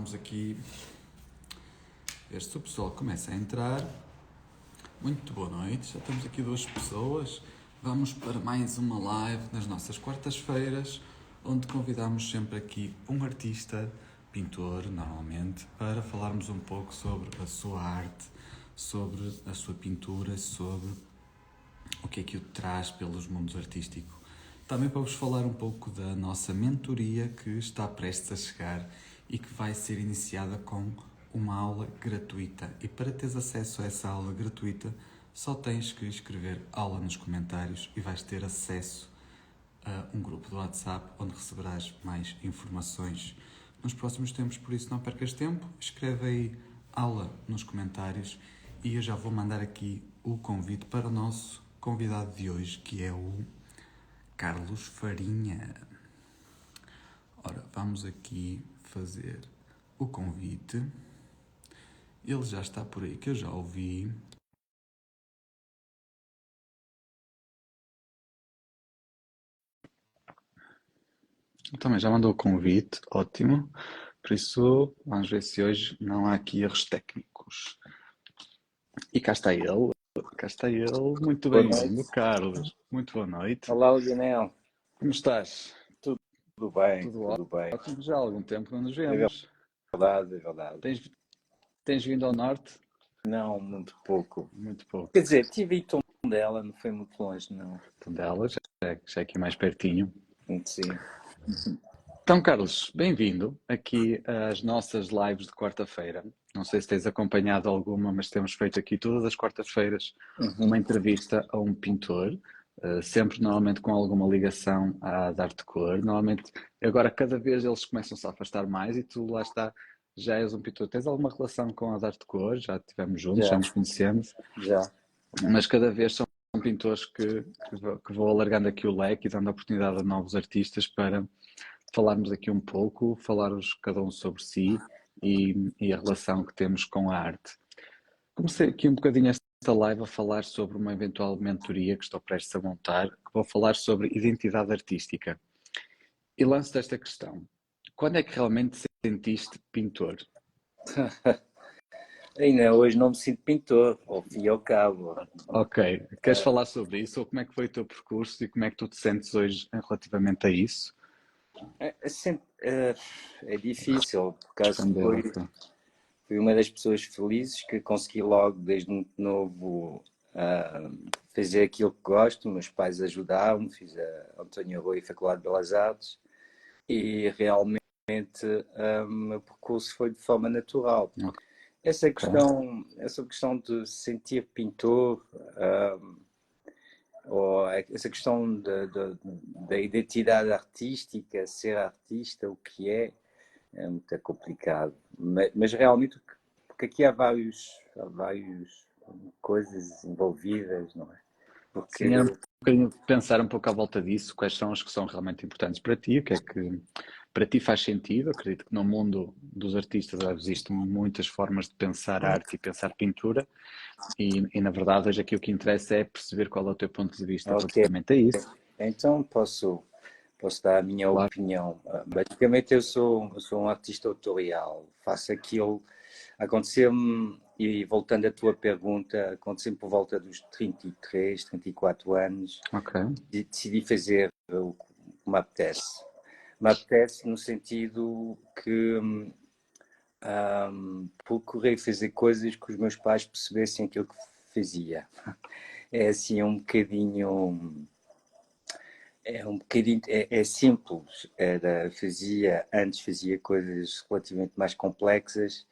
Vamos aqui ver se o pessoal começa a entrar. Muito boa noite, já temos aqui 2 pessoas. Vamos para mais uma live nas nossas quartas-feiras, onde convidamos sempre aqui um artista, pintor, normalmente, para falarmos um pouco sobre a sua arte, sobre a sua pintura, sobre o que o traz pelos mundos artísticos. Também para vos falar um pouco da nossa mentoria que está prestes a chegar e que vai ser iniciada com uma aula gratuita. E para teres acesso a essa aula gratuita, só tens que escrever aula nos comentários e vais ter acesso a um grupo do WhatsApp onde receberás mais informações nos próximos tempos. Por isso, não percas tempo, escreve aí aula nos comentários e eu já vou mandar aqui o convite para o nosso convidado de hoje, que é o Carlos Farinha. Ora, vamos aqui fazer o convite. Ele já está por aí, que eu já ouvi. Também já mandou o convite, ótimo. Por isso, vamos ver se hoje não há aqui erros técnicos. E cá está ele. Muito bem-vindo, Carlos. Muito boa noite. Olá, Lionel. Como estás? Tudo bem, Tudo bem. ótimo. Já há algum tempo não nos vemos. É verdade. Tens vindo ao norte? Não, muito pouco. Muito pouco. Quer dizer, tive em Tondela, não foi muito longe, não. Tondela, já é aqui mais pertinho. Sim. Então, Carlos, bem-vindo aqui às nossas lives de quarta-feira. Não sei se tens acompanhado alguma, mas temos feito aqui todas as quartas-feiras uma entrevista a um pintor, sempre normalmente com alguma ligação à arte de cor. Normalmente, agora cada vez eles começam-se a afastar mais e tu lá está, já és um pintor. Tens alguma relação com a arte de cor? Já estivemos juntos, já nos conhecemos. Já. Mas cada vez são pintores que vou alargando aqui o leque e dando a oportunidade a novos artistas para falarmos aqui um pouco, falarmos cada um sobre si e a relação que temos com a arte. Comecei aqui um bocadinho esta live a falar sobre uma eventual mentoria que estou prestes a montar, que vou falar sobre identidade artística. E lanço-te esta questão. Quando é que realmente te sentiste pintor? Ainda hoje não me sinto pintor, ao fim e ao cabo. Ok. Queres falar sobre isso? Ou como é que foi o teu percurso e como é que tu te sentes hoje relativamente a isso? É difícil, por causa que fui uma das pessoas felizes que consegui logo, desde muito novo, fazer aquilo que gosto. Meus pais ajudaram-me, fiz a António Rui Faculdade de Belas Artes e realmente o meu percurso foi de forma natural. Okay. Essa questão de sentir pintor, ou essa questão da identidade artística, ser artista, o que é muito complicado. Mas realmente, porque aqui há várias coisas envolvidas, não é? Porque Sim, era um bocadinho pensar um pouco à volta disso, quais são as que são realmente importantes para ti, o que é que para ti faz sentido. Acredito que no mundo dos artistas existem muitas formas de pensar arte e pensar pintura e na verdade hoje aqui o que interessa é perceber qual é o teu ponto de vista relativamente a isso. Então posso dar a minha opinião. Basicamente eu sou um artista autorial, faço aquilo, aconteceu-me, e voltando à tua pergunta, aconteceu-me por volta dos 33, 34 anos, decidi fazer o que me apetece. Me apetece no sentido que procurei fazer coisas que os meus pais percebessem aquilo que fazia. É assim um bocadinho... É simples. Antes fazia coisas relativamente mais complexas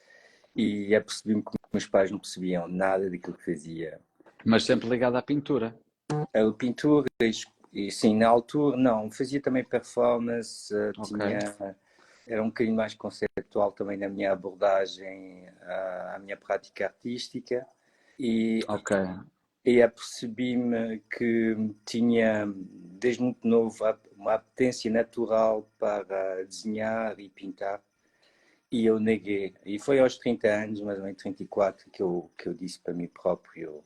e apercebi-me que meus pais não percebiam nada daquilo que fazia. Mas sempre ligado à pintura? A pintura, e sim, na altura não, fazia também performance, era um bocadinho mais conceptual também na minha abordagem à minha prática artística e apercebi-me que tinha, desde muito novo, uma apetência natural para desenhar e pintar, e eu neguei. E foi aos 30 anos, mais ou menos 34, que eu disse para mim próprio: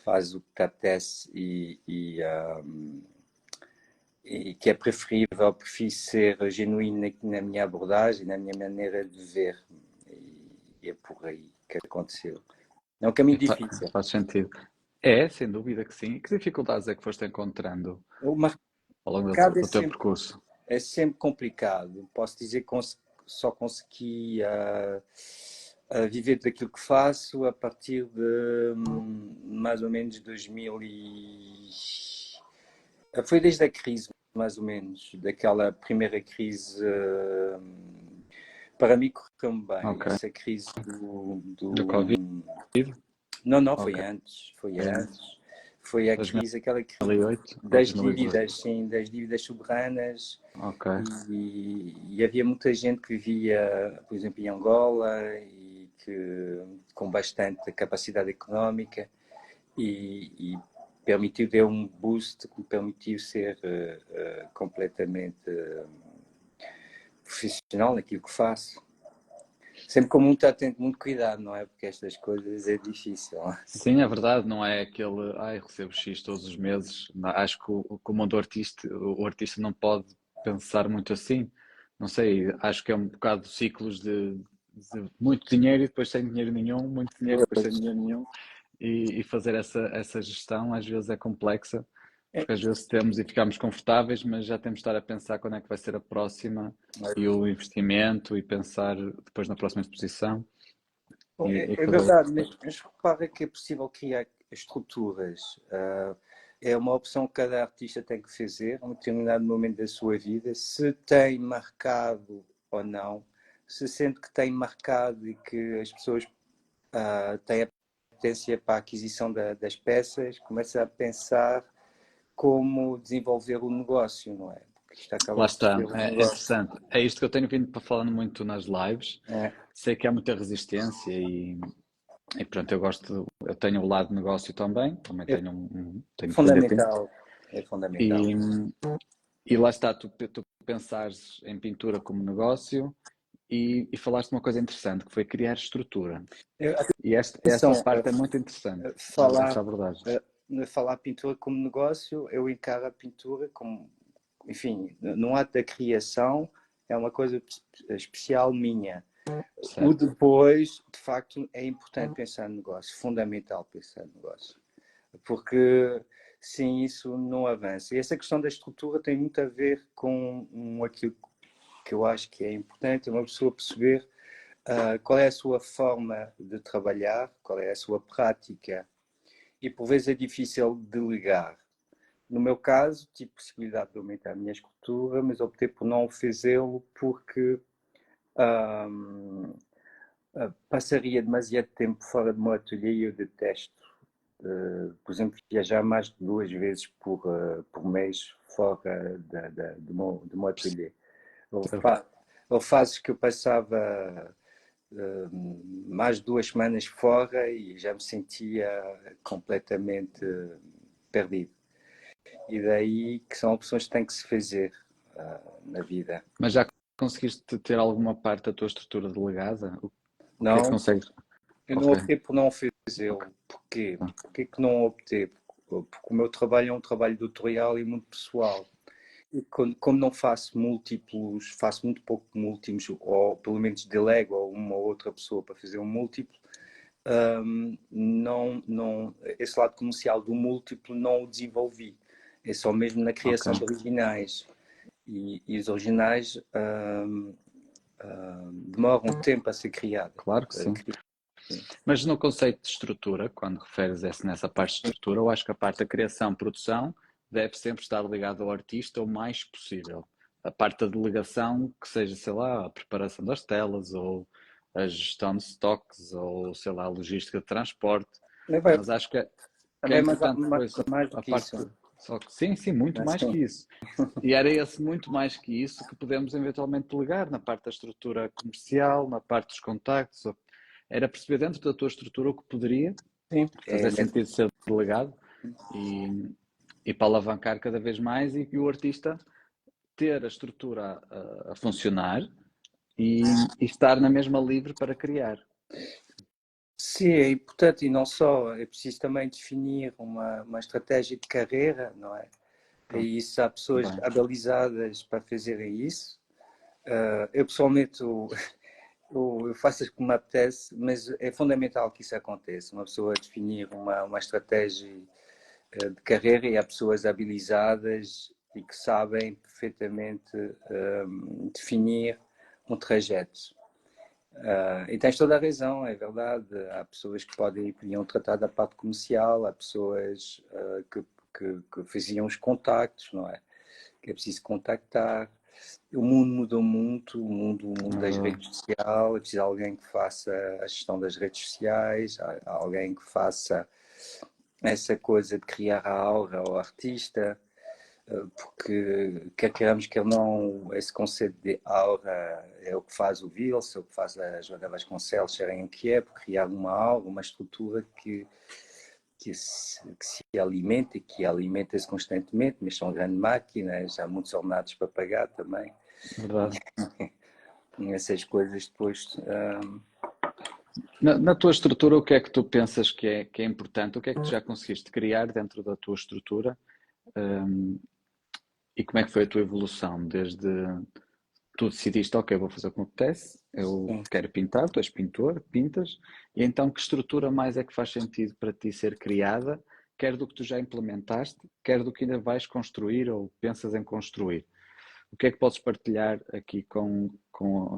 faz o que te apetece e que é preferível, prefiro ser genuíno na minha abordagem, na minha maneira de ver. E é por aí que aconteceu. É um caminho difícil. Faz sentido. É, sem dúvida que sim. E que dificuldades é que foste encontrando O ao longo mercado do teu percurso? é sempre complicado. Posso dizer que só consegui viver daquilo que faço a partir de mais ou menos 2000 e... Foi desde a crise, mais ou menos, daquela primeira crise. Para mim correu-me bem. Ok. Essa crise Do Covid? Não, não, Ok. foi antes. Foi antes. Foi a crise, aquela crise 2008 ou das 2012? dívidas, sim, das dívidas soberanas. Ok. E havia muita gente que vivia, por exemplo, em Angola e que com bastante capacidade económica e permitiu, deu um boost que me permitiu ser completamente profissional naquilo que faço. Sempre com muito atento, muito cuidado, não é? Porque estas coisas é difícil. Sim, é verdade, não é aquele, ai, recebo X todos os meses. Acho que que o mundo artista, o artista não pode pensar muito assim. Não sei, acho que é um bocado de ciclos de muito dinheiro e depois sem dinheiro nenhum, muito dinheiro e depois sem dinheiro nenhum. E fazer essa gestão às vezes é complexa, porque às vezes temos e ficamos confortáveis, mas já temos de estar a pensar quando é que vai ser a próxima e o investimento e pensar depois na próxima exposição. Bom, E é cada verdade, mas repara que é possível criar estruturas. É uma opção que cada artista tem que fazer a um determinado momento da sua vida, se tem marcado ou não, se sente que tem marcado e que as pessoas têm a potência para a aquisição das peças, começa a pensar como desenvolver o negócio, não é? Porque isto acaba Lá por está, ser um é negócio. interessante. É isto que eu tenho vindo para falando muito nas lives. É, Sei que há muita resistência e pronto, eu tenho o lado de negócio também é tenho tenho que vender tempo. fundamental. É fundamental. E, e lá está, tu pensares em pintura como negócio e falaste uma coisa interessante, que foi criar estrutura. E esta Atenção, parte é muito interessante, esta falar, abordagem. falar pintura como negócio, eu encaro a pintura como, enfim, no ato da criação é uma coisa especial minha. O Certo? depois, de facto, é importante pensar no negócio, fundamental pensar no negócio, porque sem isso não avança. E essa questão da estrutura tem muito a ver com aquilo que eu acho que é importante, uma pessoa perceber qual é a sua forma de trabalhar, qual é a sua prática, e por vezes é difícil delegar. No meu caso, tive possibilidade de aumentar a minha escultura, mas optei por não fazê-lo porque passaria demasiado tempo fora do meu ateliê e eu detesto. Por exemplo, viajar mais de 2 vezes por mês fora do meu ateliê. Houve fases que eu passava mais de 2 semanas fora e já me sentia completamente perdido. E daí que são opções que têm que se fazer na vida. Mas já conseguiste ter alguma parte da tua estrutura delegada? O que é que Não, consegues? eu não Ok, optei por não fazê-lo. ok. Porquê? Porquê que não optei? Porque o meu trabalho é um trabalho tutorial e muito pessoal. E como não faço múltiplos, faço muito pouco múltiplos, ou pelo menos delego a uma ou outra pessoa para fazer um múltiplo, esse lado comercial do múltiplo não o desenvolvi. É só mesmo na Ok, criação de originais. E os originais demoram tempo a ser criados. claro que sim. Mas no conceito de estrutura, quando referes nessa parte de estrutura, eu acho que a parte da criação, produção, deve sempre estar ligada ao artista o mais possível. A parte da delegação, que seja, sei lá, a preparação das telas, ou a gestão de estoques, ou sei lá, a logística de transporte. Mas acho que é Também mais, importante depois mais do a que isso. parte. Só que sim, muito mais Assim, que isso. E era esse muito mais que isso que podemos eventualmente delegar na parte da estrutura comercial, na parte dos contactos. Era perceber dentro da tua estrutura o que poderia sim, fazer sentido ser delegado e para alavancar cada vez mais e o artista ter a estrutura a funcionar e estar na mesma livre para criar. sim, é importante e não só, é preciso também definir uma estratégia de carreira, não é? É isso, há pessoas Bem, habilitadas para fazerem isso. Eu pessoalmente eu faço como me apetece, mas é fundamental que isso aconteça. Uma pessoa definir uma estratégia de carreira e há pessoas habilitadas e que sabem perfeitamente definir um trajeto. E tens toda a razão, é verdade. Há pessoas que podiam tratar da parte comercial, há pessoas que faziam os contactos, não é? Que é preciso contactar. O mundo mudou muito, o mundo das redes sociais, é preciso alguém que faça a gestão das redes sociais, alguém que faça essa coisa de criar a aura ao artista, porque quer queiramos, quer não, esse conceito de aura é o que faz o Vils, é o que faz a Joana Vasconcelos serem o que é, por criar uma aura, uma estrutura que se alimenta e que alimenta-se constantemente, mas são grandes máquinas, há muitos ordenados para pagar também. verdade. Essas coisas depois. Na tua estrutura, o que é que tu pensas que é importante? O que é que tu já conseguiste criar dentro da tua estrutura? Um, e como é que foi a tua evolução? Desde tu decidiste, ok, vou fazer o que me apetece, eu quero pintar, tu és pintor, pintas, e então que estrutura mais é que faz sentido para ti ser criada, quer do que tu já implementaste, quer do que ainda vais construir ou pensas em construir? O que é que podes partilhar aqui com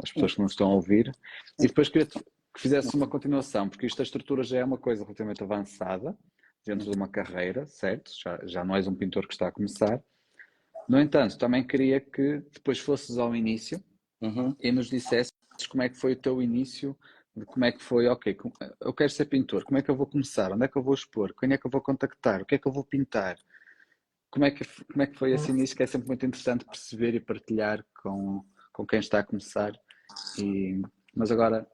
as pessoas que nos estão a ouvir? E depois queria que fizesse uma continuação, porque isto, a estrutura já é uma coisa relativamente avançada dentro de uma carreira, certo? Já não és um pintor que está a começar. No entanto, também queria que depois fosses ao início Uhum. e nos dissesses como é que foi o teu início, de como é que foi, ok, eu quero ser pintor, como é que eu vou começar? Onde é que eu vou expor? Quem é que eu vou contactar? O que é que eu vou pintar? Como é que foi esse início, que é sempre muito interessante perceber e partilhar com quem está a começar. Mas agora,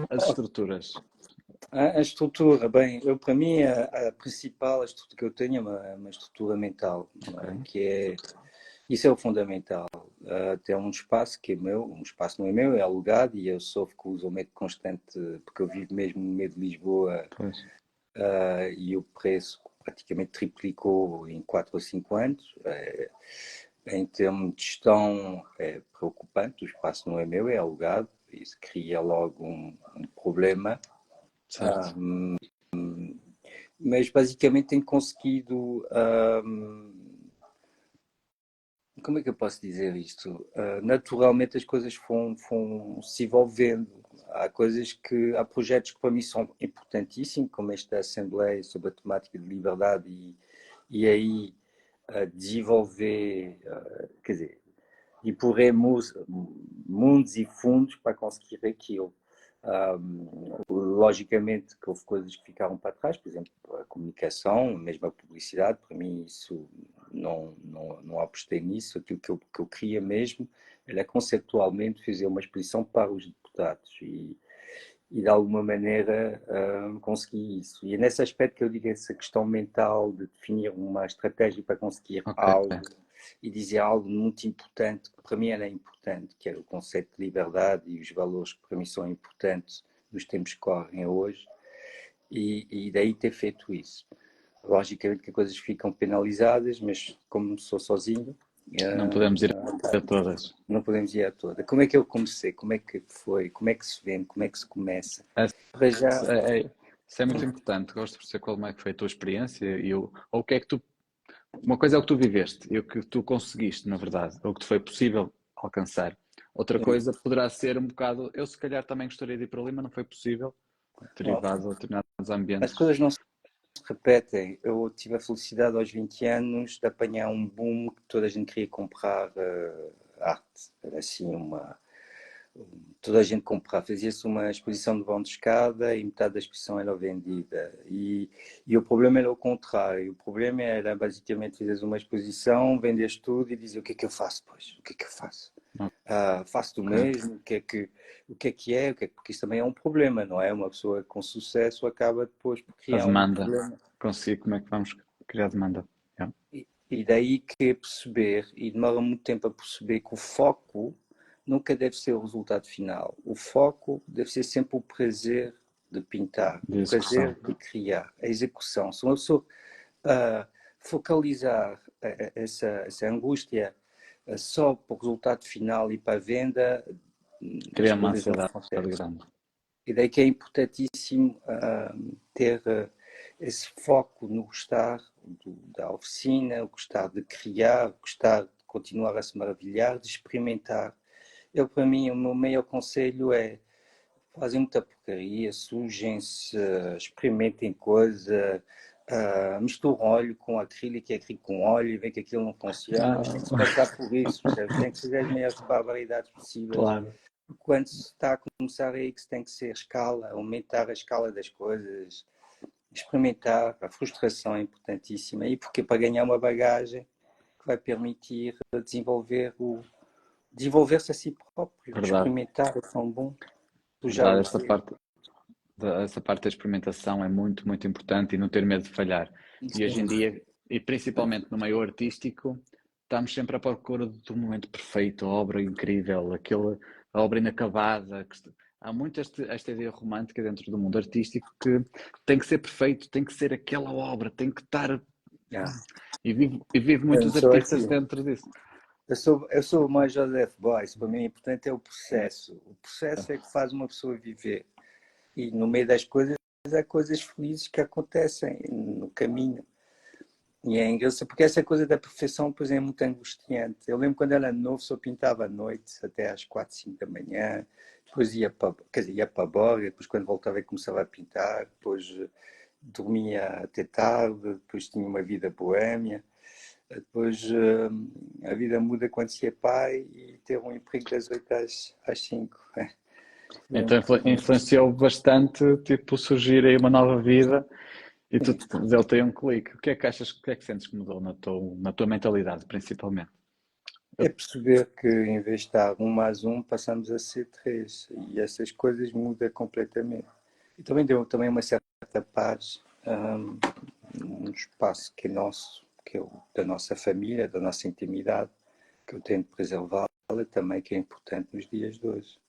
as estruturas. A estrutura, bem, para mim, a principal estrutura que eu tenho é uma estrutura mental, não Ok, é? Isso é o fundamental. Ter um espaço que é meu, um espaço não é meu, é alugado e eu sofro com o isolamento constante, porque eu vivo mesmo no meio de Lisboa, pois. e o preço praticamente triplicou em 4 ou 5 anos. Em termos de gestão, é preocupante, o espaço não é meu, é alugado, isso cria logo um problema. Certo. Mas basicamente tenho conseguido. Como é que eu posso dizer isto? Naturalmente as coisas vão se envolvendo. Há projetos que para mim são importantíssimos, como esta Assembleia sobre a temática de liberdade e aí desenvolver, quer dizer, e porremos mundos e fundos para conseguir aquilo. Logicamente que houve coisas que ficaram para trás, por exemplo, a comunicação, mesmo a publicidade, para mim isso não apostei nisso, aquilo que eu queria mesmo era conceptualmente fazer uma exposição para os deputados e de alguma maneira consegui isso. E é nesse aspecto que eu digo essa questão mental de definir uma estratégia para conseguir Ok. algo e dizer algo muito importante, que para mim era importante, que era o conceito de liberdade e os valores que para mim são importantes nos tempos que correm hoje, e daí ter feito isso. Logicamente que as coisas ficam penalizadas, mas como sou sozinho, Não podemos ir a todas. não podemos ir a toda. Como é que eu comecei? Como é que foi? Como é que se vende? Como é que se começa? É, Para já, isso é muito importante. Gosto de perceber como é que foi a tua experiência ou o que é que tu. Uma coisa é o que tu viveste e o que tu conseguiste, na verdade, ou o que te foi possível alcançar. Outra coisa poderá ser um bocado. Eu, se calhar, também gostaria de ir para ali, mas não foi possível, derivado a determinados as ambientes. coisas não se repetem. Eu tive a felicidade aos 20 anos de apanhar um boom que toda a gente queria comprar arte. Era assim toda a gente comprava, fazia-se uma exposição de vão de escada e metade da exposição era vendida. E o problema era o contrário. O problema era basicamente fazeres uma exposição, vendes tudo e dizes o que é que eu faço depois? O que é que eu faço? Faço do Ok. mesmo? Porque isso também é um problema, não é? Uma pessoa com sucesso acaba depois por A criar um demanda. problema. Consigo, como é que vamos criar demanda? Yeah. E daí que perceber, e demora muito tempo a perceber que o foco nunca deve ser o resultado final. O foco deve ser sempre o prazer de pintar, De o execução. prazer de criar, a execução. Se uma pessoa uh, focalizar essa angústia só para o resultado final e para a venda, Cria as uma coisas não ansiedade acontecem. grande. E daí que é importantíssimo ter esse foco no gostar da oficina, o gostar de criar, o gostar de continuar a se maravilhar, de experimentar. Eu, para mim, o meu maior conselho é: fazem muita porcaria, sujem-se, experimentem coisa, misturam óleo com acrílico e acrílico com óleo e veem que aquilo não funciona, mas tem que se passar por isso, percebe? Tem que fazer as maiores barbaridades possíveis. Claro. Quando se está a começar aí que se tem que ser escala, aumentar a escala das coisas, experimentar, a frustração é importantíssima, e porque para ganhar uma bagagem que vai permitir desenvolver-se a si próprio, Verdade. experimentar é tão bom. Tu já Verdade, o essa fez. parte, essa parte da experimentação é muito, muito importante e não ter medo de falhar. E hoje em dia, e principalmente no meio artístico, estamos sempre à procura do momento perfeito, a obra incrível, a obra inacabada. Há muito esta ideia romântica dentro do mundo artístico que tem que ser perfeito, tem que ser aquela obra, tem que estar. Yeah. E vive Eu não muitos sou artistas assim. dentro disso. Eu sou mais Joseph Beuys. Para mim, o importante é o processo. O processo é que faz uma pessoa viver. E no meio das coisas, há coisas felizes que acontecem no caminho. E é engraçado, porque essa coisa da perfeição, pois, é muito angustiante. Eu lembro quando era novo, só pintava à noite, até às 4, 5 da manhã. Depois ia para, quer dizer, ia para a borga, depois quando voltava começava a pintar. Depois dormia até tarde, depois tinha uma vida boémia. Depois a vida muda quando se é pai e ter um emprego das 8 às 5. Então influenciou bastante, tipo, surgir aí uma nova vida e tu ele tem um clique. O que é que achas, o que é que sentes que mudou na tua mentalidade, principalmente? É perceber que em vez de estar um mais um, passamos a ser três. E essas coisas mudam completamente. E também deu também uma certa paz, um espaço que é nosso, que é o da nossa família, da nossa intimidade, que eu tento preservá-la também, que é importante nos dias de hoje.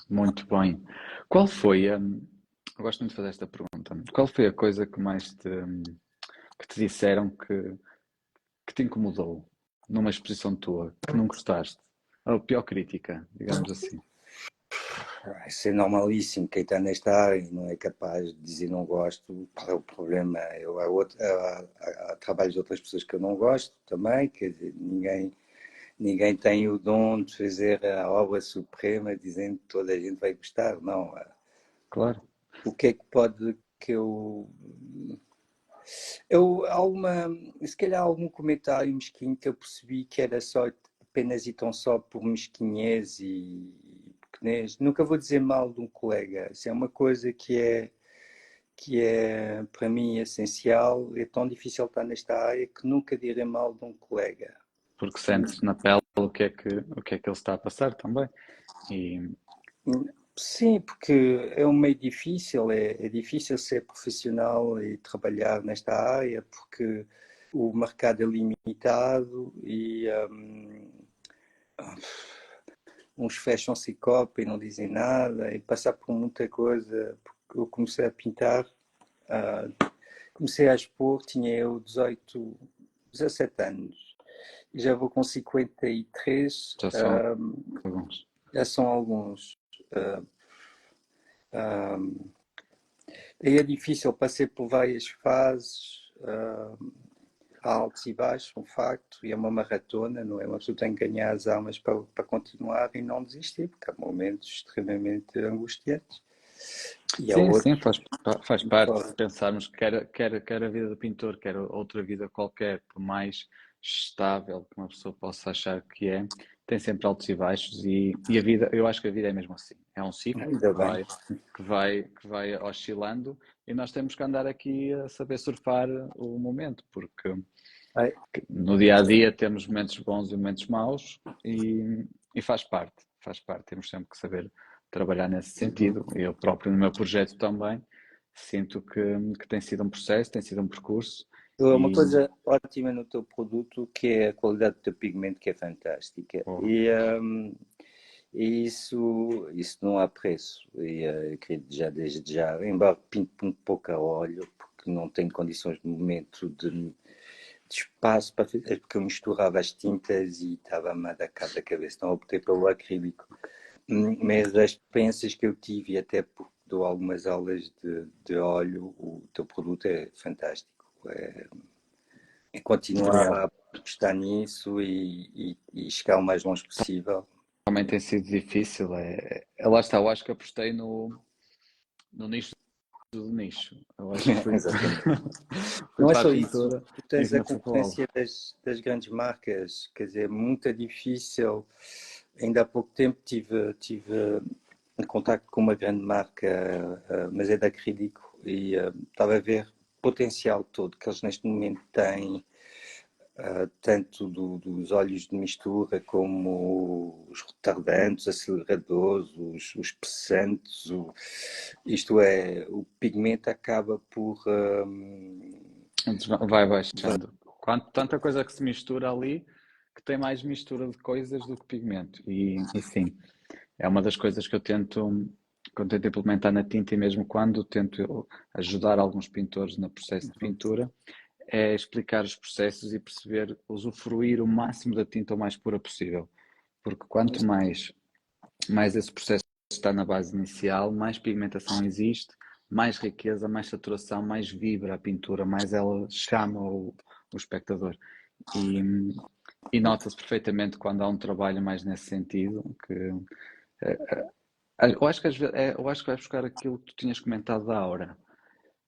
Muito bem. Qual foi eu gosto muito de fazer esta pergunta. Qual foi a coisa que mais que te disseram que te incomodou numa exposição tua, que não gostaste? A pior crítica, digamos assim. Isso é normalíssimo. Quem está nesta área e não é capaz de dizer não gosto, qual é o problema? Há trabalhos de outras pessoas que eu não gosto também, quer dizer, ninguém tem o dom de fazer a obra suprema dizendo que toda a gente vai gostar. Não. Claro. O que é que pode que se calhar algum comentário mesquinho que eu percebi que era só apenas e tão só por mesquinhez e pequenez. Nunca vou dizer mal de um colega. Isso é uma coisa que é para mim essencial. É tão difícil estar nesta área que nunca direi mal de um colega. Porque sentes na pele o que é que ele está a passar também. E Sim, porque é um meio difícil, é difícil ser profissional e trabalhar nesta área, porque o mercado é limitado e uns fecham-se e copam e não dizem nada, e passar por muita coisa, porque eu comecei a pintar, comecei a expor, tinha eu 18, 17 anos, e já vou com 53, já são alguns. já são alguns. Aí é difícil, passei por várias fases, há altos e baixos, um facto, e é uma maratona, não é? Uma pessoa tem que ganhar as almas para continuar e não desistir, porque há momentos extremamente angustiantes. E há Sim, sim, outros. faz parte de pensarmos que quer a vida do pintor, quer outra vida qualquer, por mais estável que uma pessoa possa achar que é, tem sempre altos e baixos e a vida, eu acho que a vida é mesmo assim. É um ciclo Ainda que bem. vai oscilando e nós temos que andar aqui a saber surfar o momento, porque Ai, no dia a dia temos momentos bons e momentos maus e faz parte. Temos sempre que saber trabalhar nesse sentido. Eu próprio no meu projeto também sinto que tem sido um processo, tem sido um percurso uma e coisa ótima no teu produto que é a qualidade do teu pigmento, que é fantástica. oh, E isso não há preço. E eu queria já desde já, embora pinte um pouco a óleo, porque não tenho condições no momento espaço para fazer, porque eu misturava as tintas e estava-me a dar cabo da cabeça, então optei pelo acrílico. Mas as experiências que eu tive, e até porque dou algumas aulas de óleo, o teu produto é fantástico. É continuar Obrigado. a apostar nisso e chegar o mais longe possível. Também tem sido difícil. Lá está, eu acho que apostei no nicho do nicho. Eu acho que fui, Exatamente. fui Não é para a só isso, pintura tu e tens a ainda fui para o óleo. concorrência das grandes marcas, quer dizer, muito difícil. Ainda há pouco tempo tive em contacto com uma grande marca, mas é de acrílico, e estava a ver o potencial todo que eles neste momento têm, tanto dos óleos de mistura como os retardantes, os aceleradores, os espessantes. Isto é, o pigmento acaba por Vai baixando. Tanta coisa que se mistura ali que tem mais mistura de coisas do que pigmento. E sim, é uma das coisas que eu tento implementar na tinta e mesmo quando tento ajudar alguns pintores no processo de pintura, é explicar os processos e perceber, usufruir o máximo da tinta o mais pura possível. Porque quanto mais esse processo está na base inicial, mais pigmentação existe, mais riqueza, mais saturação, mais vibra a pintura, mais ela chama o espectador. E, e nota-se perfeitamente quando há um trabalho mais nesse sentido, que eu acho que eu acho que vai buscar aquilo que tu tinhas comentado da aura.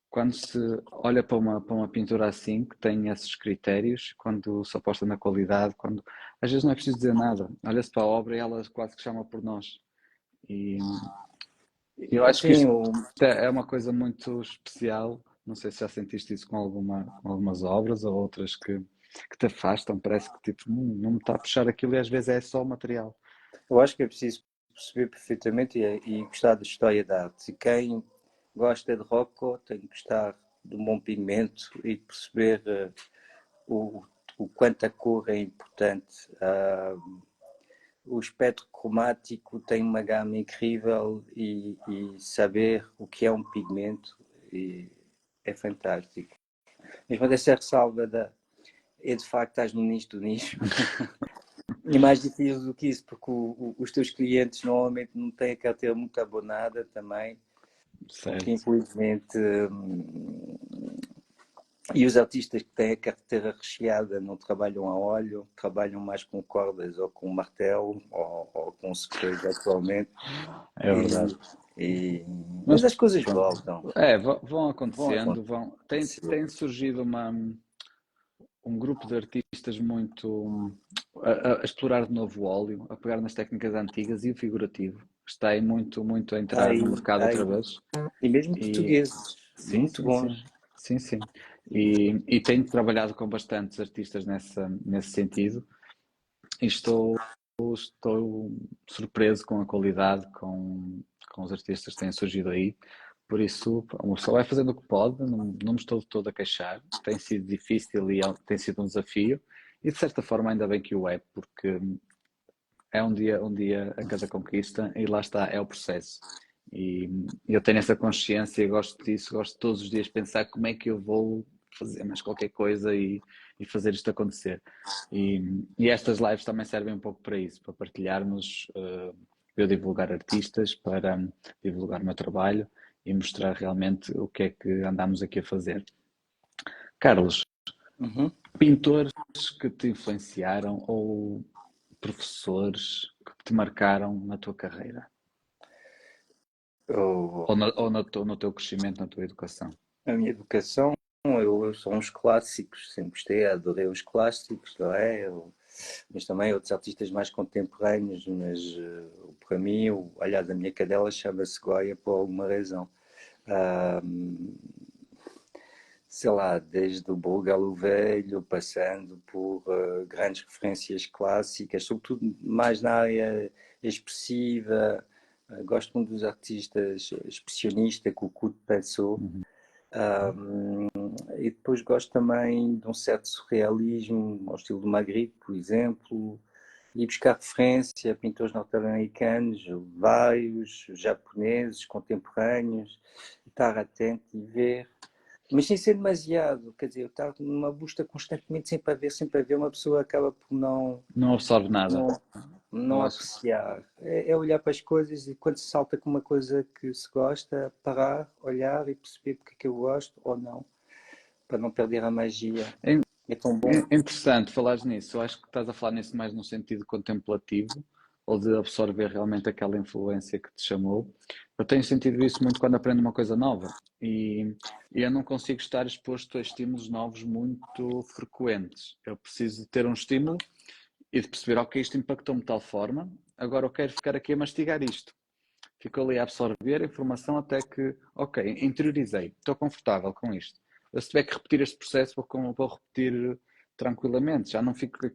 Quando se olha para uma pintura assim, que tem esses critérios, quando se aposta na qualidade, quando às vezes não é preciso dizer nada, olha-se para a obra e ela quase que chama por nós. E eu acho que sim, isto é uma coisa muito especial. Não sei se já sentiste isso com algumas obras ou outras que te afastam. Parece que tipo, não me está a puxar aquilo e às vezes é só o material. eu acho que é preciso perceber perfeitamente e gostar da história da arte. E quem gosta de Rocco tem que gostar de um bom pigmento e de perceber o, o quanto a cor é importante. O espectro cromático tem uma gama incrível e saber o que é um pigmento é fantástico. Mesmo dessa ressalva é de facto estás no nicho do nicho. E mais difícil do que isso, porque os teus clientes normalmente não têm a carteira muito abonada também, porque Certo. infelizmente e os artistas que têm a carteira recheada não trabalham a óleo, trabalham mais com cordas ou com martelo ou com secões atualmente. É verdade. E, e, Mas mas as coisas pronto. voltam, Vão vão acontecendo, acontecer. tem surgido um grupo de artistas muito a explorar de novo o óleo, a pegar nas técnicas antigas e o figurativo. Está aí muito a entrar Aí, no mercado outra aí. vez. E mesmo E portugueses, sim, muito sim, sim. bons. Sim, sim. E tenho trabalhado com bastantes artistas nesse sentido e estou surpreso com a qualidade, com os artistas que têm surgido aí. Por isso, uma pessoa vai fazendo o que pode, não me estou todo a queixar. Tem sido difícil e tem sido um desafio. E de certa forma, ainda bem que o é, porque é um dia a cada conquista e lá está, é o processo. E eu tenho essa consciência e gosto disso, gosto de todos os dias pensar como é que eu vou fazer mais qualquer coisa e fazer isto acontecer. E estas lives também servem um pouco para isso, para partilharmos, eu divulgar artistas, para divulgar o meu trabalho e mostrar realmente o que é que andamos aqui a fazer. Carlos, Uhum. pintores que te influenciaram ou professores que te marcaram na tua carreira Eu, no teu crescimento, na tua educação? a minha educação, eu sou uns clássicos, sempre gostei, adorei os clássicos, não é? Mas também outros artistas mais contemporâneos, mas para mim, aliás, a minha cadela chama-se Goya por alguma razão. Ah, sei lá, desde o Búlgaro Velho, passando por grandes referências clássicas, sobretudo mais na área expressiva. Gosto muito dos artistas expressionistas que o Couto pensou. Uhum. E depois gosto também de um certo surrealismo, ao estilo do Magritte, por exemplo, e buscar referência a pintores norte-americanos, vários, japoneses, contemporâneos, estar atento e ver. Mas sem ser demasiado, quer dizer, eu estava numa busca constantemente, sempre a ver, uma pessoa acaba por Não absorve nada. não, Eu não acho. apreciar. É olhar para as coisas e quando se salta com uma coisa que se gosta, parar, olhar e perceber porque é que eu gosto ou não, para não perder a magia. É, É tão bom. é interessante falares nisso. Eu acho que estás a falar nisso mais no sentido contemplativo ou de absorver realmente aquela influência que te chamou. Eu tenho sentido isso muito quando aprendo uma coisa nova e eu não consigo estar exposto a estímulos novos muito frequentes. Eu preciso de ter um estímulo e de perceber, ok, isto impactou-me de tal forma, agora eu quero ficar aqui a mastigar isto. Fico ali a absorver a informação até que, ok, interiorizei, estou confortável com isto. Eu, se tiver que repetir este processo, vou repetir tranquilamente, já não fico com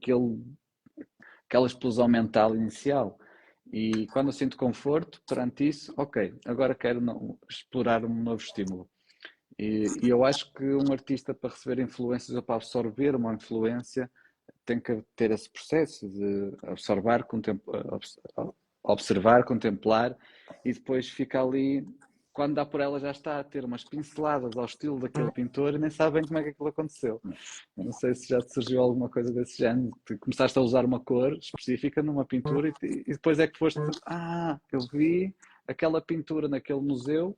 aquela explosão mental inicial. E quando eu sinto conforto perante isso, ok, agora quero explorar um novo estímulo. E eu acho que um artista, para receber influências ou para absorver uma influência, tem que ter esse processo de observar, contemplar e depois fica ali, quando dá por ela já está a ter umas pinceladas ao estilo daquele pintor e nem sabem como é que aquilo aconteceu. Não sei se já te surgiu alguma coisa desse género, tu começaste a usar uma cor específica numa pintura e depois é que foste, eu vi aquela pintura naquele museu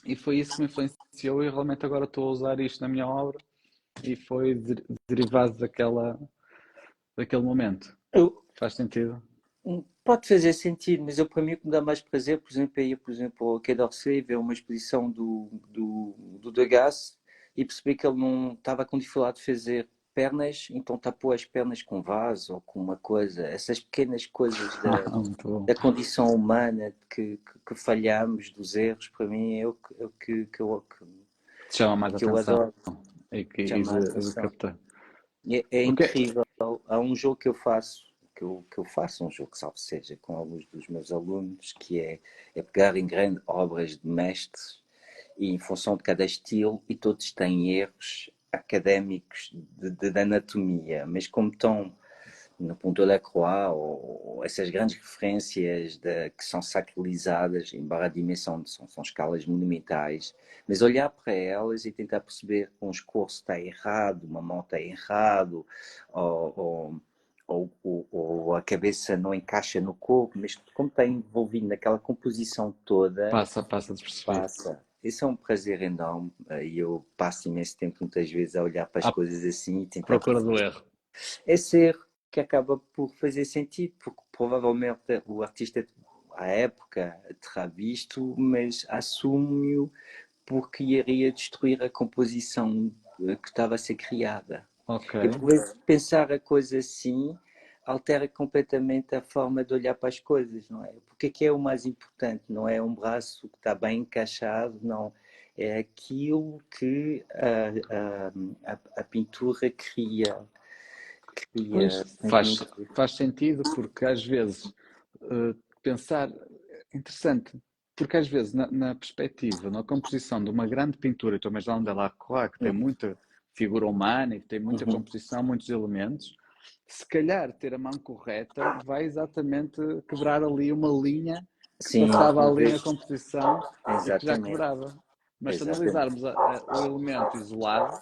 e foi isso que me influenciou e realmente agora estou a usar isto na minha obra e foi derivado daquele momento. Eu, Faz sentido? Pode fazer sentido, mas eu, para mim, o que me dá mais prazer, por exemplo, é ir, por exemplo, ao Quai d'Orsay, ver uma exposição do Degas e perceber que ele não estava com dificuldade de fazer pernas, então tapou as pernas com vaso ou com uma coisa. Essas pequenas coisas Muito bom. da condição humana que falhamos, dos erros, para mim, é Te chama mais que eu atenção adoro, e chama a de atenção. captar. É Porque, incrível. Há um jogo que eu faço, que eu faço, um jogo que salvo seja, com alguns dos meus alunos, que é pegar em grandes obras de mestres e em função de cada estilo, e todos têm erros académicos de anatomia, mas como estão no Ponto da Croix, ou essas grandes referências que são sacralizadas, embora a dimensão são escalas monumentais, mas olhar para elas e tentar perceber que um escorço está errado, uma mão está errado, ou, ou a cabeça não encaixa no corpo, mas como está envolvido naquela composição toda, passa despercebido. passa. Isso é um prazer enorme e eu passo imenso tempo, muitas vezes, a olhar para as À coisas assim e tentar procura do perceber erro. esse erro que acaba por fazer sentido, porque provavelmente o artista à época terá visto, mas assume-o porque iria destruir a composição que estava a ser criada. Ok. E por vezes pensar a coisa assim altera completamente a forma de olhar para as coisas, não é? Porque é que é o mais importante? Não é um braço que está bem encaixado, não. É aquilo que a pintura Pois, cria transmitir. faz sentido porque às vezes pensar, interessante, porque às vezes na perspectiva, na composição de uma grande pintura, então, mas lá onde ela claro, que tem muita figura humana e que tem muita Uhum. composição, muitos elementos, se calhar ter a mão correta vai exatamente quebrar ali uma linha que Sim, passava por ali na vezes. composição e que já Exatamente. quebrava. Mas se Exatamente. analisarmos o elemento isolado,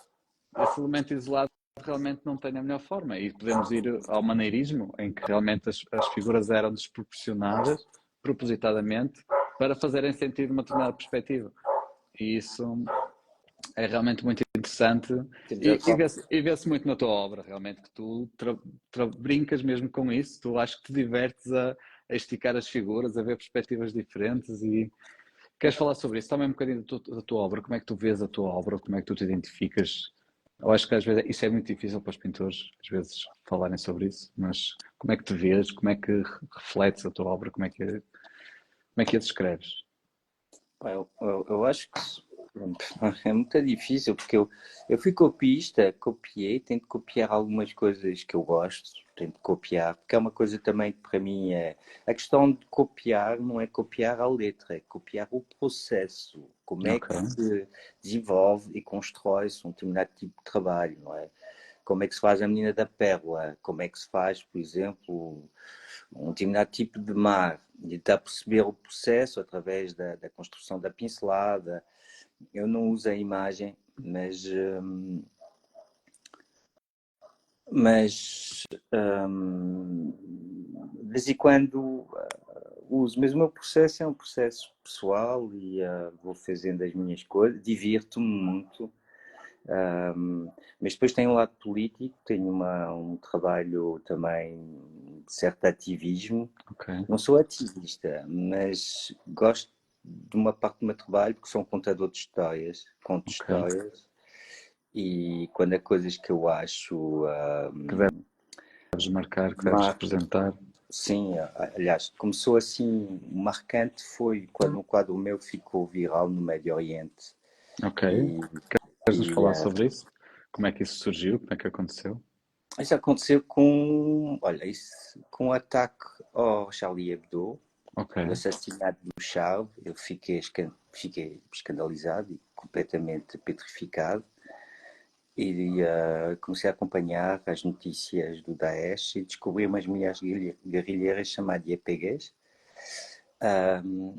esse elemento isolado realmente não tem a melhor forma. E podemos ir ao maneirismo, em que realmente as figuras eram desproporcionadas, propositadamente, para fazerem sentido uma determinada perspectiva. E isso é realmente muito interessante Temos a e vê-se muito na tua obra, realmente, que tu brincas mesmo com isso, tu acho que te divertes a esticar as figuras, a ver perspectivas diferentes e queres falar sobre isso? Também um bocadinho da tua obra, como é que tu vês a tua obra, como é que tu te identificas? Eu acho que às vezes isso é muito difícil para os pintores, às vezes, falarem sobre isso, mas como é que te vês, como é que refletes a tua obra, como é que a descreves? eu acho que é muito difícil, porque eu fui copista, copiei, tento copiar algumas coisas que eu gosto, tento copiar, porque é uma coisa também que para mim é. A questão de copiar não é copiar a letra, é copiar o processo, como é Ok, que se desenvolve e constrói-se um determinado tipo de trabalho, não é? Como é que se faz a menina da pérola, como é que se faz, por exemplo, um determinado tipo de mar, e tentar perceber o processo através da construção da pincelada. Eu não uso a imagem, mas, mas de vez em quando uso, mas o meu processo é um processo pessoal e vou fazendo as minhas coisas, divirto-me muito, mas depois tem um lado político, tenho um trabalho também de certo ativismo. Ok, Não sou ativista, mas gosto de uma parte do meu trabalho porque sou um contador de histórias, conto ok. histórias e quando há coisas que eu acho Que deves marcar, que deves marco, representar. sim, aliás, começou assim, marcante foi quando um quadro meu ficou viral no Médio Oriente Ok. e, Queres-nos e falar sobre isso? Como é que isso surgiu? Como é que aconteceu? isso aconteceu com, olha, isso, com o ataque ao Charlie Hebdo, Ok. o assassinato do Charles, eu fiquei escandalizado e completamente petrificado e comecei a acompanhar as notícias do Daesh e descobri umas mulheres guerrilheiras chamadas YPGs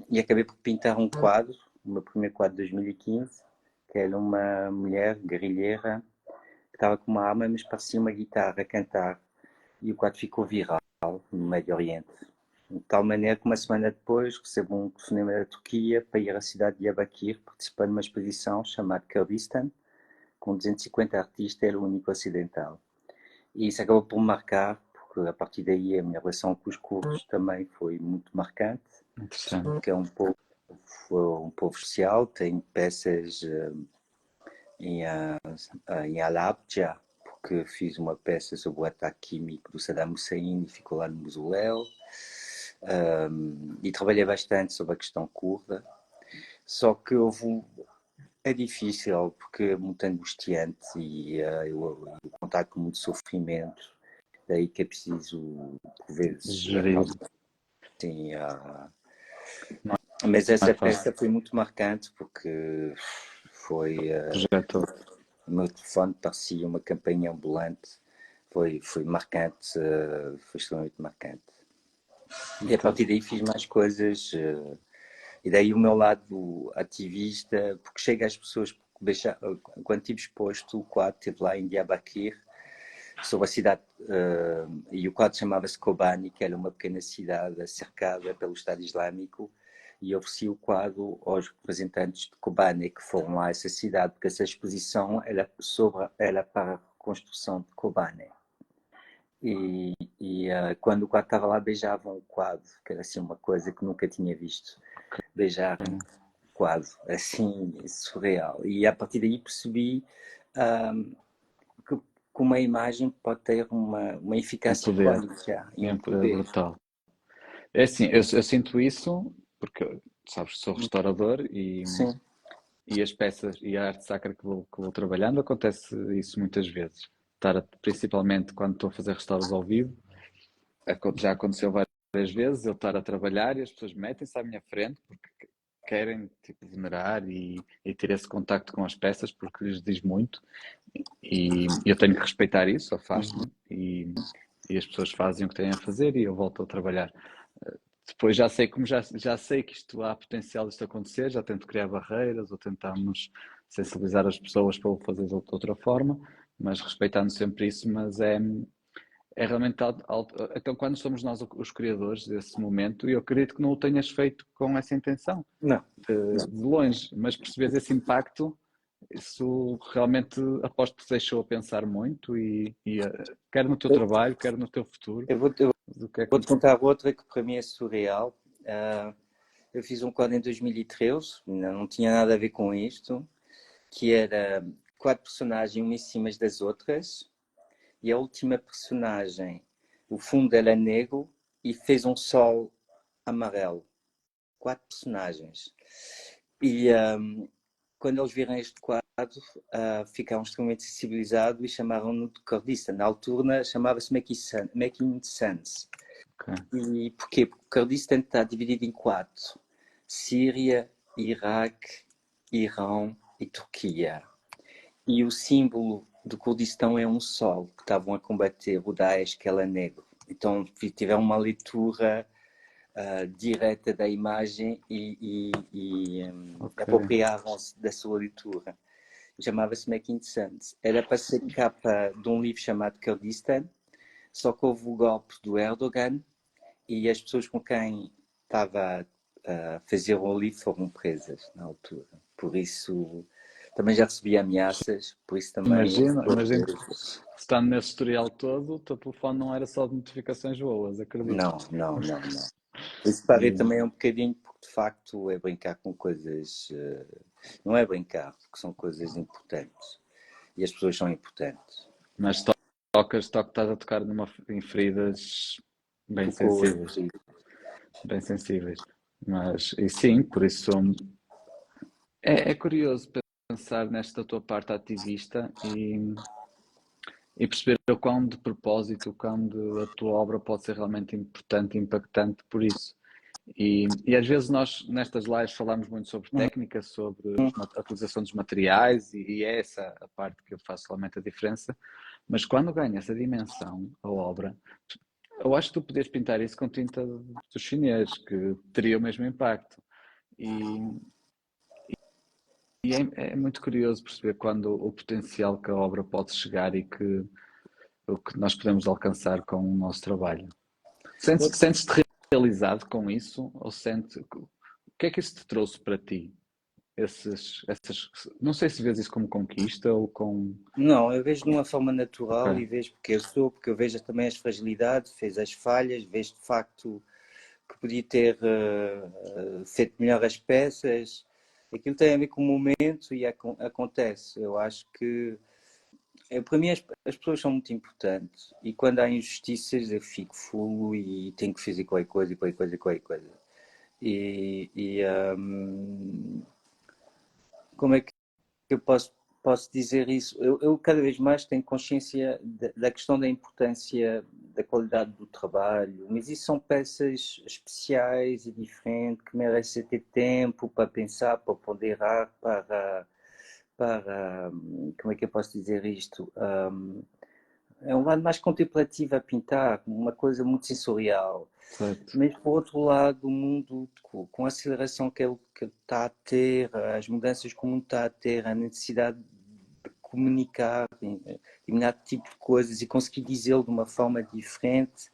e acabei por pintar um quadro, o meu primeiro quadro de 2015, que era uma mulher guerrilheira que estava com uma arma, mas parecia uma guitarra a cantar e o quadro ficou viral no Médio Oriente. De tal maneira que uma semana depois recebo um telefonema da Turquia para ir à cidade de Diyarbakir participar numa exposição chamada Kurdistan, com 250 artistas, era o único ocidental. E isso acabou por me marcar, porque a partir daí a minha relação com os curdos também foi muito marcante, Interessante. que é um povo social, tem peças em Halabja, porque fiz uma peça sobre o ataque químico do Saddam Hussein e ficou lá no mausoléu. E trabalhei bastante sobre a questão curda, só que é difícil porque é muito angustiante e eu contato com muito sofrimento, daí que é preciso, por vezes, Gerir. acalmar. Assim, Não mas é essa fácil. peça foi muito marcante porque foi. Projeto. O meu telefone parecia uma campainha ambulante. Foi marcante, foi extremamente marcante. E a Ok. partir daí fiz mais coisas. E daí o meu lado ativista, porque chega às pessoas, quando tive exposto o quadro, estive lá em Diyarbakir, sobre a cidade, e o quadro chamava-se Kobani, que era uma pequena cidade cercada pelo Estado Islâmico, e ofereci o quadro aos representantes de Kobani que foram lá a essa cidade, porque essa exposição era para a reconstrução de Kobani. Quando o quadro estava lá, beijavam o quadro, que era assim uma coisa que nunca tinha visto. Beijar um quadro, assim, surreal. E a partir daí percebi um, que uma imagem pode ter uma Um eficácia poder. política e É um um poder poder. brutal. É assim, eu sinto isso porque, sabes, sou restaurador Sim, e as peças e a arte sacra que vou trabalhando, acontece isso muitas vezes. Principalmente quando estou a fazer restauros ao vivo, já aconteceu várias vezes eu estar a trabalhar e as pessoas metem-se à minha frente porque querem tipo, venerar e ter esse contacto com as peças porque lhes diz muito e eu tenho que respeitar isso, afasto-me e as pessoas fazem o que têm a fazer e eu volto a trabalhar. Depois já sei que isto há potencial disto acontecer, já tento criar barreiras ou tentamos sensibilizar as pessoas para o fazer de outra forma, mas respeitando sempre isso, mas é realmente então quando somos nós os criadores desse momento, eu acredito que não o tenhas feito com essa intenção, não. de longe, mas percebes esse impacto, isso realmente aposto que te deixou a pensar muito quer no teu Eu, trabalho, quer no teu futuro, eu do que é que vou-te contar outra que para mim é surreal. Eu fiz um quadro em 2013, não tinha nada a ver com isto, que era quatro personagens uma em cima das outras, e a última personagem, o fundo era negro e fez um sol amarelo. Quatro personagens. E quando eles viram este quadro, ficaram extremamente sensibilizados e chamaram-no de cordista. Na altura chamava-se Making Sense. ok, E porquê? Porque o Kurdistan está dividido em quatro: Síria, Iraque, Irão e Turquia. E o símbolo do Kurdistão é um sol, que estavam a combater o Daesh, que era negro. Então tiveram uma leitura direta da imagem e ok, apropriavam-se da sua leitura. chamava-se Making Sense. Era para ser capa de um livro chamado Kurdistan, só que houve o golpe do Erdogan e as pessoas com quem estava a fazer o livro foram presas na altura. Por isso, também já recebi ameaças, por isso também... Imagina, estando nesse historial todo, o teu telefone não era só de notificações boas, acredito. Não. Isso parei também um bocadinho, porque de facto é brincar com coisas... Não é brincar, porque são coisas importantes. E as pessoas são importantes. Mas estás a tocar em feridas bem Tocou sensíveis. assim. Bem sensíveis. Mas, e sim, por isso é curioso pensar nesta tua parte ativista e perceber o quão de propósito, o quão a tua obra pode ser realmente importante e impactante por isso. E às vezes nós, nestas lives, falamos muito sobre técnica, sobre a utilização dos materiais, e é essa a parte que eu faço realmente a diferença. Mas quando ganha essa dimensão, a obra, eu acho que tu podias pintar isso com tinta do chinês, que teria o mesmo impacto. É muito curioso perceber quando o potencial que a obra pode chegar e que o que nós podemos alcançar com o nosso trabalho. Sentes-te realizado com isso? Ou o que é que isso te trouxe para ti? Não sei se vês isso como conquista ou com... Não, eu vejo de uma forma natural Ok. e vejo porque eu vejo também as fragilidades, vejo as falhas, vejo de facto que podia ter feito melhor as peças. Aquilo tem a ver com o momento e acontece. Eu acho que, para mim, as pessoas são muito importantes e quando há injustiças eu fico fulo e tenho que fazer qualquer coisa. Como é que eu posso dizer isso? Eu cada vez mais tenho consciência da questão da importância da qualidade do trabalho, mas isso são peças especiais e diferentes que merecem ter tempo para pensar, para ponderar, para como é que eu posso dizer isto? É um lado mais contemplativo a pintar, uma coisa muito sensorial. Certo. Mas, por outro lado, o mundo, com a aceleração que ele está a ter, as mudanças que o mundo está a ter, a necessidade de comunicar determinado tipo de coisas e conseguir dizê-lo de uma forma diferente,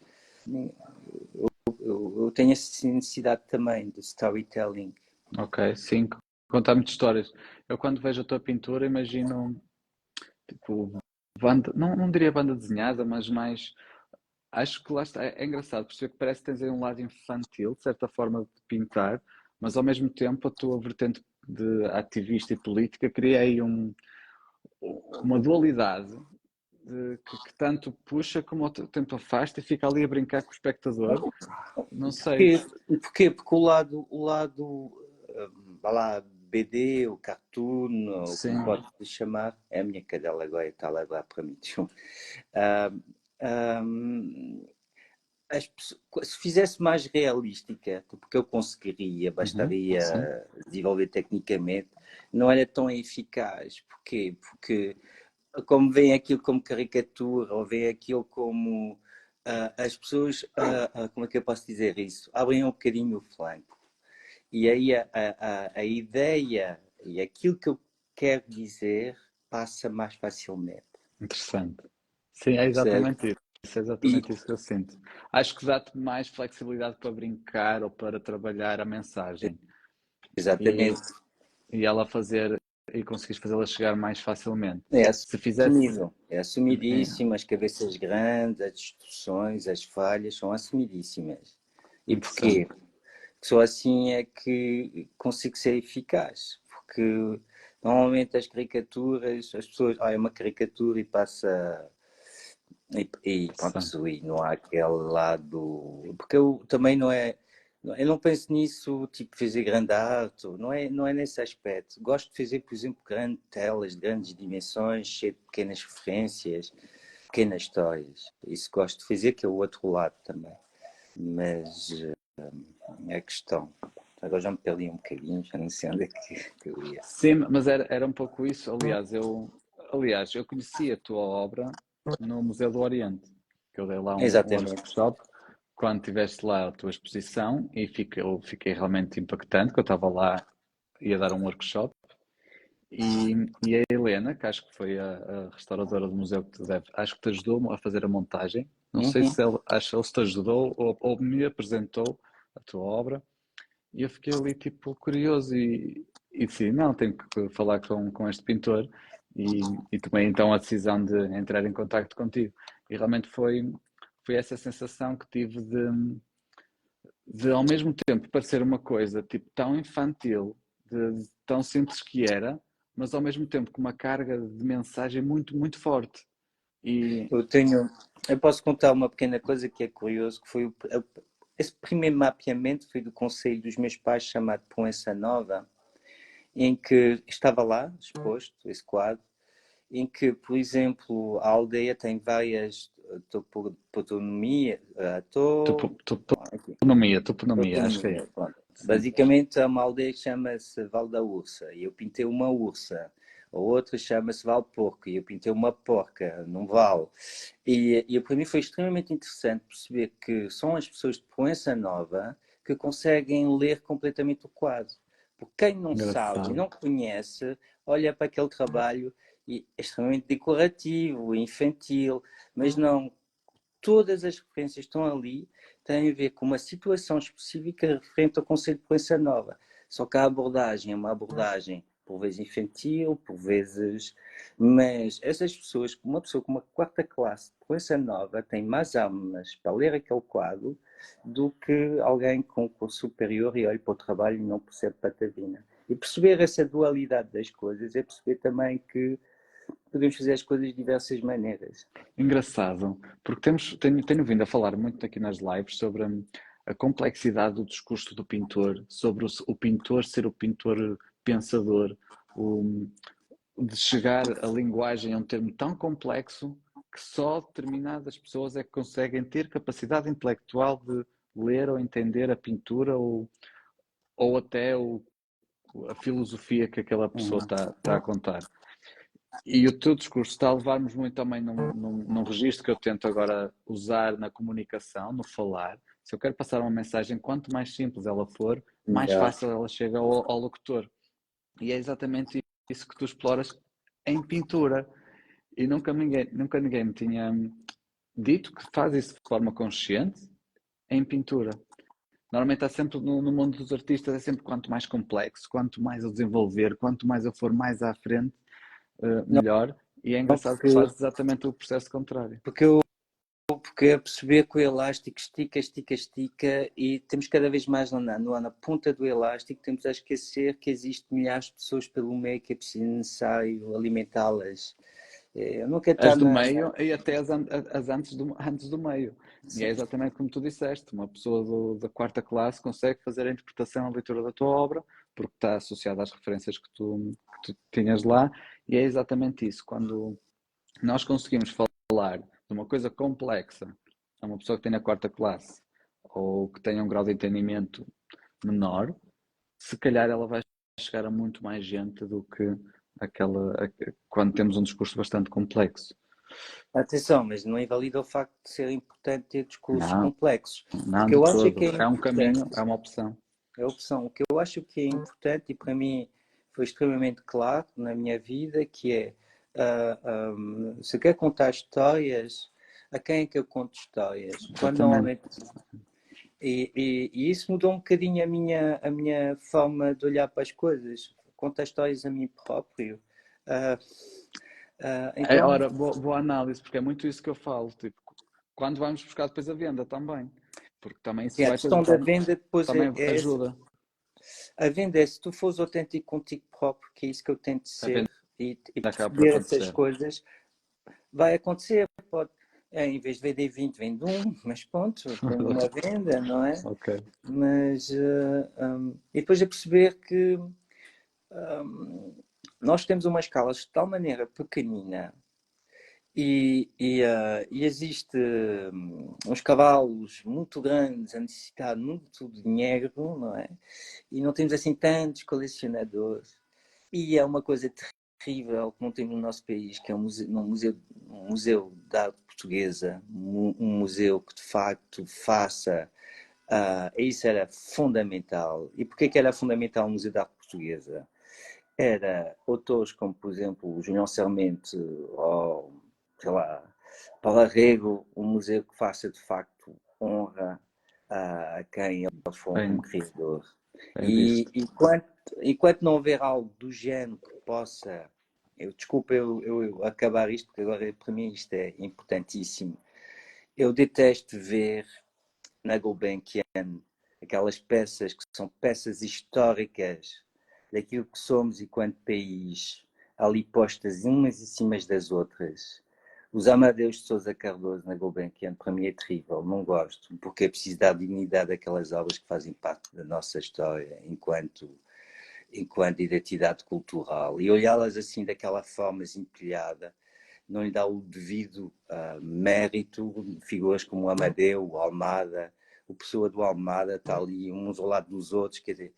eu tenho essa necessidade também de storytelling. Ok, sim. Contar muitas histórias. Eu quando vejo a tua pintura imagino, tipo, banda, não diria banda desenhada, mas mais... Acho que lá está, é engraçado perceber que parece que tens aí um lado infantil, de certa forma, de pintar, mas ao mesmo tempo a tua vertente de ativista e política cria aí uma dualidade que tanto puxa como ao tempo afasta e fica ali a brincar com o espectador. Não sei. Porquê? Porque vá lá, BD, o cartoon, ou como Sim, podes chamar, é a minha cadela agora, está lá agora para mim. Ah, ah, se fizesse mais realística, porque eu conseguiria, sim, bastaria desenvolver tecnicamente, não era tão eficaz. Porquê? Porque como veem aquilo como caricatura, ou veem aquilo como as pessoas, como é que eu posso dizer isso? Abrem um bocadinho o flanco. E aí a ideia e aquilo que eu quero dizer passa mais facilmente. interessante. Sim, é Percebe? exatamente isso. É E, exatamente isso que eu sinto. Acho que dá-te mais flexibilidade para brincar ou para trabalhar a mensagem e, exatamente. e ela fazer e conseguires fazê-la chegar mais facilmente. É Se fizesse. assumível, é É, assumidíssimo, as cabeças grandes, as distorções, as falhas são assumidíssimas. E porquê? interessante. Só assim é que consigo ser eficaz. Porque normalmente as caricaturas, as pessoas, é uma caricatura e passa. E Interessante. pronto, e não há aquele lado. Porque eu também não é. Eu não penso nisso, tipo, fazer grande arte, não é nesse aspecto. Gosto de fazer, por exemplo, grandes telas, grandes dimensões, cheio de pequenas referências, pequenas histórias. Isso gosto de fazer, que é o outro lado também. Mas é a questão. Agora já me perdi um bocadinho, já não sei onde é que eu ia. Sim, mas era um pouco isso. Aliás, eu conheci a tua obra no Museu do Oriente, que eu dei lá um Exatamente. workshop quando tiveste lá a tua exposição e eu fiquei realmente impactante, que eu estava lá, ia dar um workshop E a Helena, que acho que foi a restauradora do museu que acho que te ajudou a fazer a montagem. Não sei Uhum. se ele se te ajudou ou me apresentou a tua obra. E eu fiquei ali tipo curioso e decidi, não, tenho que falar com este pintor e tomei então a decisão de entrar em contacto contigo. E realmente foi essa sensação que tive de ao mesmo tempo parecer uma coisa tipo tão infantil, de tão simples que era, mas ao mesmo tempo com uma carga de mensagem muito, muito forte. E Eu posso contar uma pequena coisa que é curioso, que foi esse primeiro mapeamento foi do conselho dos meus pais chamado Proença Nova, em que estava lá exposto esse quadro, em que, por exemplo, a aldeia tem várias toponomia, toponomia, acho que é. pronto. Sim, Basicamente, há uma aldeia que chama-se Val da Ursa e eu pintei uma ursa. A outra chama-se Val Porco e eu pintei uma porca num vale. E para mim foi extremamente interessante perceber que são as pessoas de Proença Nova que conseguem ler completamente o quadro. Porque quem não sabe e engraçado. não conhece, olha para aquele trabalho e é extremamente decorativo, infantil, mas não, todas as referências que estão ali têm a ver com uma situação específica referente ao conceito de doença nova. Só que a abordagem é uma abordagem por vezes infantil, por vezes... Mas essas pessoas, uma pessoa com uma quarta classe de doença nova tem mais almas para ler aquele quadro do que alguém com curso superior e olha para o trabalho e não percebe patavina. E perceber essa dualidade das coisas é perceber também que podemos fazer as coisas de diversas maneiras. Engraçado, porque tenho vindo a falar muito aqui nas lives sobre a complexidade do discurso do pintor, sobre o pintor ser o pintor pensador, o, de chegar a linguagem a um termo tão complexo que só determinadas pessoas é que conseguem ter capacidade intelectual de ler ou entender a pintura ou até a filosofia que aquela pessoa está a contar. E o teu discurso está a levar-nos muito também num registro que eu tento agora usar na comunicação, no falar. Se eu quero passar uma mensagem, quanto mais simples ela for, mais Melhor. fácil ela chega ao locutor. E é exatamente isso que tu exploras em pintura. E nunca ninguém me tinha dito que faz isso de forma consciente em pintura. Normalmente há sempre no mundo dos artistas, é sempre quanto mais complexo, quanto mais eu desenvolver, quanto mais eu for mais à frente, Não, melhor. E é engraçado que tu porque, fazes exatamente o processo contrário. porque eu porque é perceber que o elástico estica, estica, estica e temos cada vez mais na ponta do elástico, temos a esquecer que existe milhares de pessoas pelo meio que é preciso necessário alimentá-las. Eu nunca As está do meio e até as antes do meio. E é Sim. exatamente como tu disseste, uma pessoa da quarta classe consegue fazer a interpretação, a leitura da tua obra, porque está associada às referências que tu tinhas lá, e é exatamente isso. Quando nós conseguimos falar de uma coisa complexa a uma pessoa que tem a quarta classe, ou que tenha um grau de entendimento menor, se calhar ela vai chegar a muito mais gente do que quando temos um discurso bastante complexo. Atenção, mas não invalida o facto de ser importante ter discursos Não, complexos. O não que de eu acho é que todo. é É um caminho, importante é uma opção. é a opção. O que eu acho que é importante e para mim foi extremamente claro na minha vida, que é se eu quero contar histórias, a quem é que eu conto histórias? Quando Exatamente. normalmente e isso mudou um bocadinho a minha forma de olhar para as coisas. Contar histórias a mim próprio. Ah, então, Ora, boa análise, porque é muito isso que eu falo. Tipo, quando vamos buscar depois a venda também. Porque também sim, isso a vai questão da também, venda depois também é ajuda. a venda é se tu fores autêntico contigo próprio, que é isso que eu tento A venda ser, e acaba por perceber essas acontecer. coisas, vai acontecer. Pode, em vez de vender 20, vende um, mas pronto, tem uma venda, não é? Ok. Mas, e depois é perceber que nós temos uma escala de tal maneira pequenina e existe uns cavalos muito grandes a necessitar muito de dinheiro, não é? E não temos assim tantos colecionadores. E é uma coisa terrível que não temos no nosso país, que é um museu de arte portuguesa, um museu que de facto faça. Isso era fundamental. E porquê que era fundamental o Museu de Arte Portuguesa? era autores como, por exemplo, o Julião Sermente ou, sei lá, Paulo Arrego, um museu que faça de facto honra a quem eles foram como Bem, criador. bem E visto. enquanto não houver algo do género que possa, desculpa eu acabar isto, porque agora para mim isto é importantíssimo. Eu detesto ver na Gulbenkian aquelas peças que são peças históricas daquilo que somos enquanto país, ali postas umas em cima das outras. Os Amadeus de Sousa Cardoso na Gulbenkian, para mim é terrível, não gosto, porque é preciso dar dignidade àquelas obras que fazem parte da nossa história enquanto identidade cultural. E olhá-las assim daquela forma empilhada não lhe dá o devido mérito. Figuras como o Amadeu, o Almada, o Pessoa do Almada está ali uns ao lado dos outros, quer dizer,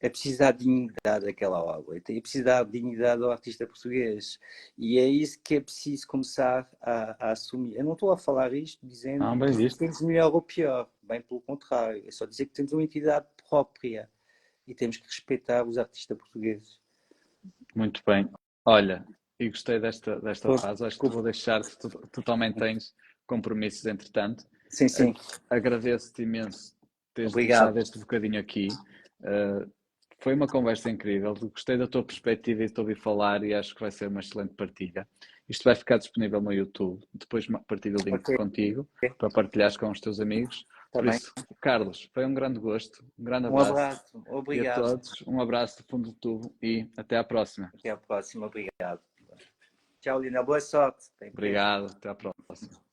é preciso dar dignidade àquela obra, é preciso dar dignidade ao artista português, e é isso que é preciso começar a assumir. Eu não estou a falar isto dizendo Bem que visto. temos melhor ou pior, bem pelo contrário, é só dizer que temos uma entidade própria e temos que respeitar os artistas portugueses. Muito bem. Olha, e gostei desta fase. Acho que te vou deixar, que tu também tens compromissos entretanto. Sim, sim. Agradeço-te imenso teres deixado Obrigado. este bocadinho aqui. Foi uma conversa incrível. Gostei da tua perspectiva e de te ouvir falar e acho que vai ser uma excelente partilha. Isto vai ficar disponível no YouTube. Depois partilho o link Ok, contigo para partilhares com os teus amigos. está Por bem. isso, Carlos, foi um grande gosto, um grande Um abraço abraço. e a Obrigado. todos um abraço do fundo do tubo e até à próxima. Até a próxima. Obrigado. Tchau, Lina. Boa sorte. Para a empresa. Obrigado, até à próxima.